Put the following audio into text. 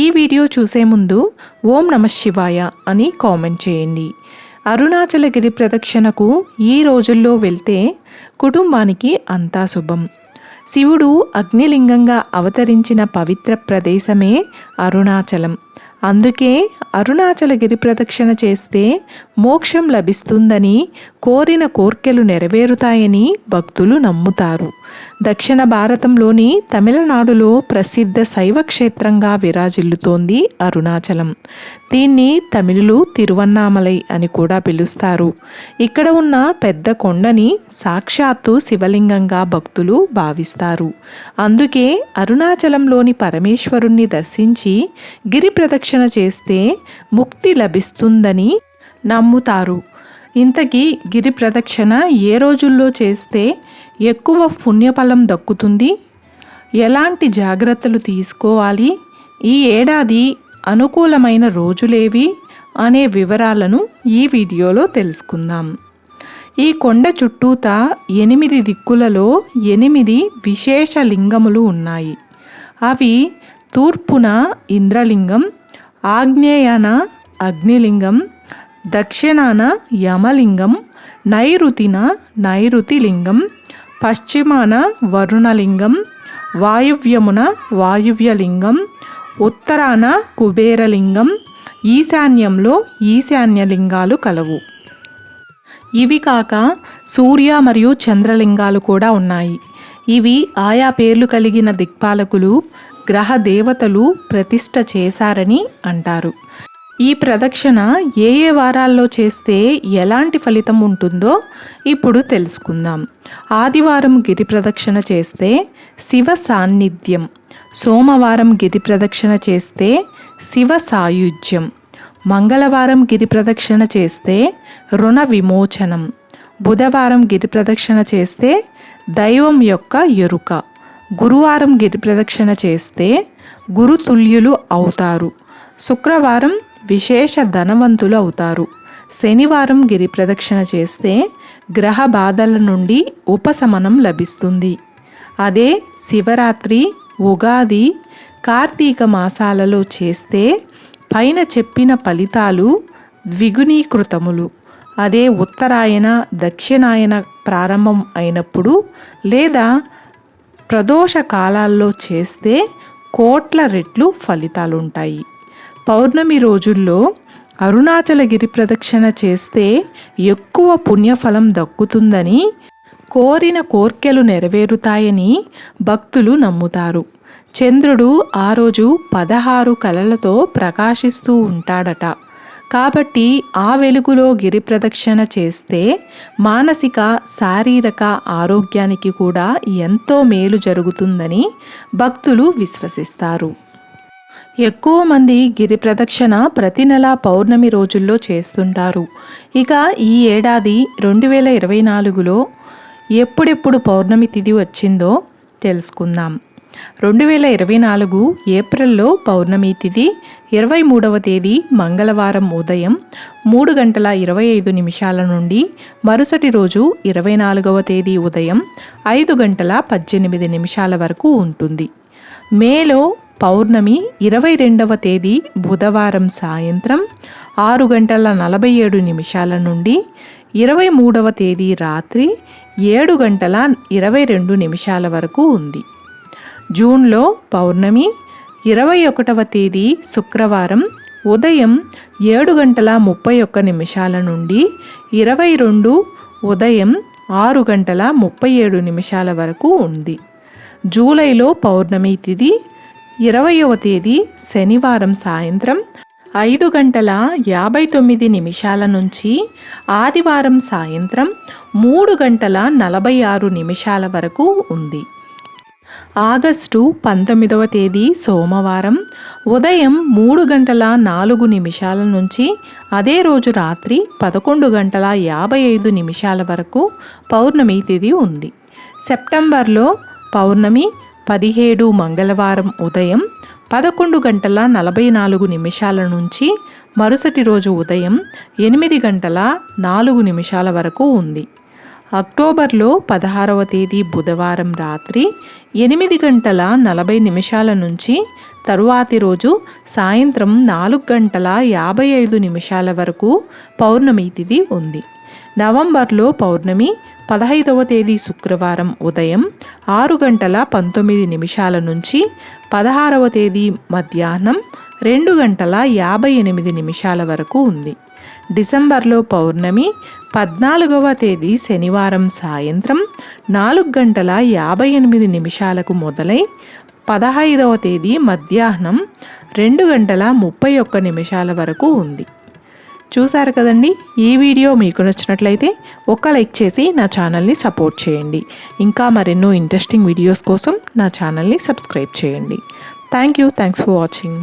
ఈ వీడియో చూసే ముందు ఓం నమః శివాయ అని కామెంట్ చేయండి. అరుణాచల గిరి ప్రదక్షిణకు ఈ రోజుల్లో వెళ్తే కుటుంబానికి అంతా శుభం. శివుడు అగ్నిలింగంగా అవతరించిన పవిత్ర ప్రదేశమే అరుణాచలం. అందుకే అరుణాచల గిరి ప్రదక్షిణ చేస్తే మోక్షం లభిస్తుందని, కోరిన కోర్కెలు నెరవేరుతాయని భక్తులు నమ్ముతారు. దక్షిణ భారతంలోని తమిళనాడులో ప్రసిద్ధ శైవ క్షేత్రంగా విరాజిల్లుతోంది అరుణాచలం. దీన్ని తమిళులు తిరువన్నామలై అని కూడా పిలుస్తారు. ఇక్కడ ఉన్న పెద్ద కొండని సాక్షాత్తు శివలింగంగా భక్తులు భావిస్తారు. అందుకే అరుణాచలంలోని పరమేశ్వరుణ్ణి దర్శించి గిరి ప్రదక్షిణ చేస్తే ముక్తి లభిస్తుందని నమ్ముతారు. ఇంతకీ గిరి ప్రదక్షిణ ఏ రోజుల్లో చేస్తే ఎక్కువ పుణ్యఫలం దక్కుతుంది, ఎలాంటి జాగ్రత్తలు తీసుకోవాలి, ఈ ఏడాది అనుకూలమైన రోజులేవి అనే వివరాలను ఈ వీడియోలో తెలుసుకుందాం. ఈ కొండ చుట్టూత 8 దిక్కులలో 8 విశేష లింగములు ఉన్నాయి. అవి తూర్పున ఇంద్రలింగం, ఆగ్నేయాన అగ్నిలింగం, దక్షిణాన యమలింగం, నైరుతిన నైరుతిలింగం, పశ్చిమాన వరుణలింగం, వాయువ్యమున వాయువ్యలింగం, ఉత్తరాన కుబేరలింగం, ఈశాన్యంలో ఈశాన్యలింగాలు కలవు. ఇవి కాక సూర్య మరియు చంద్రలింగాలు కూడా ఉన్నాయి. ఇవి ఆయా పేర్లు కలిగిన దిక్పాలకులు, గ్రహ దేవతలు ప్రతిష్ఠ చేశారని అంటారు. ఈ ప్రదక్షిణ ఏ ఏ వారాల్లో చేస్తే ఎలాంటి ఫలితం ఉంటుందో ఇప్పుడు తెలుసుకుందాం. ఆదివారం గిరి ప్రదక్షిణ చేస్తే శివ సాన్నిధ్యం, సోమవారం గిరి ప్రదక్షిణ చేస్తే శివ సాయుధ్యం, మంగళవారం గిరి ప్రదక్షిణ చేస్తే రుణ విమోచనం, బుధవారం గిరి ప్రదక్షిణ చేస్తే దైవం యొక్క ఎరుక, గురువారం గిరి ప్రదక్షిణ చేస్తే గురుతుల్యులు అవుతారు, శుక్రవారం విశేష ధనవంతులు అవుతారు, శనివారం గిరి ప్రదక్షిణ చేస్తే గ్రహ బాధల నుండి ఉపశమనం లభిస్తుంది. అదే శివరాత్రి, ఉగాది, కార్తీక మాసాలలో చేస్తే పైన చెప్పిన ఫలితాలు ద్విగుణీకృతములు. అదే ఉత్తరాయణ, దక్షిణాయన ప్రారంభం అయినప్పుడు లేదా ప్రదోష కాలాల్లో చేస్తే కోట్ల రెట్లు ఫలితాలుంటాయి. పౌర్ణమి రోజుల్లో అరుణాచల గిరి ప్రదక్షిణ చేస్తే ఎక్కువ పుణ్యఫలం దక్కుతుందని, కోరిన కోర్కెలు నెరవేరుతాయని భక్తులు నమ్ముతారు. చంద్రుడు ఆ రోజు 16 కళలతో ప్రకాశిస్తూ ఉంటాడట. కాబట్టి ఆ వెలుగులో గిరి ప్రదక్షిణ చేస్తే మానసిక, శారీరక ఆరోగ్యానికి కూడా ఎంతో మేలు జరుగుతుందని భక్తులు విశ్వసిస్తారు. ఎక్కువ మంది గిరి ప్రదక్షిణ ప్రతి నెల పౌర్ణమి రోజుల్లో చేస్తుంటారు. ఇక ఈ ఏడాది 2024లో ఎప్పుడెప్పుడు పౌర్ణమి తిథి వచ్చిందో తెలుసుకుందాం. 2024 ఏప్రిల్లో పౌర్ణమి తిథి 23వ తేదీ మంగళవారం ఉదయం 3:25 నుండి మరుసటి రోజు 24వ తేదీ ఉదయం 5:18 వరకు ఉంటుంది. మేలో పౌర్ణమి 22వ తేదీ బుధవారం సాయంత్రం 6:47 నుండి 23వ తేదీ రాత్రి 7:22 వరకు ఉంది. జూన్లో పౌర్ణమి 21వ తేదీ శుక్రవారం ఉదయం 7:31 నుండి 22 ఉదయం 6:37 వరకు ఉంది. జూలైలో పౌర్ణమి తిథి 20వ తేదీ శనివారం సాయంత్రం 5:59 నుంచి ఆదివారం సాయంత్రం 3:46 వరకు ఉంది. ఆగస్టు 19వ తేదీ సోమవారం ఉదయం 3:04 నుంచి అదే రోజు రాత్రి 11:55 వరకు పౌర్ణమి తిథి ఉంది. సెప్టెంబర్లో పౌర్ణమి 17 మంగళవారం ఉదయం 11:44 నుంచి మరుసటి రోజు ఉదయం 8:04 వరకు ఉంది. అక్టోబర్లో 16వ తేదీ బుధవారం రాత్రి 8:40 నుంచి తరువాతి రోజు సాయంత్రం 4:55 వరకు పౌర్ణమి తిథి ఉంది. నవంబర్లో పౌర్ణమి 15వ తేదీ శుక్రవారం ఉదయం 6:19 నుంచి 16వ తేదీ మధ్యాహ్నం 2:58 వరకు ఉంది. డిసెంబర్లో పౌర్ణమి 14వ తేదీ శనివారం సాయంత్రం 4:58 మొదలై 15వ తేదీ మధ్యాహ్నం 2:31 వరకు ఉంది. చూసారు కదండి. ఈ వీడియో మీకు నచ్చినట్లయితే ఒక లైక్ చేసి నా ఛానల్ని సపోర్ట్ చేయండి. ఇంకా మరెన్నో ఇంట్రెస్టింగ్ వీడియోస్ కోసం నా ఛానల్ని సబ్స్క్రైబ్ చేయండి. Thanks for watching.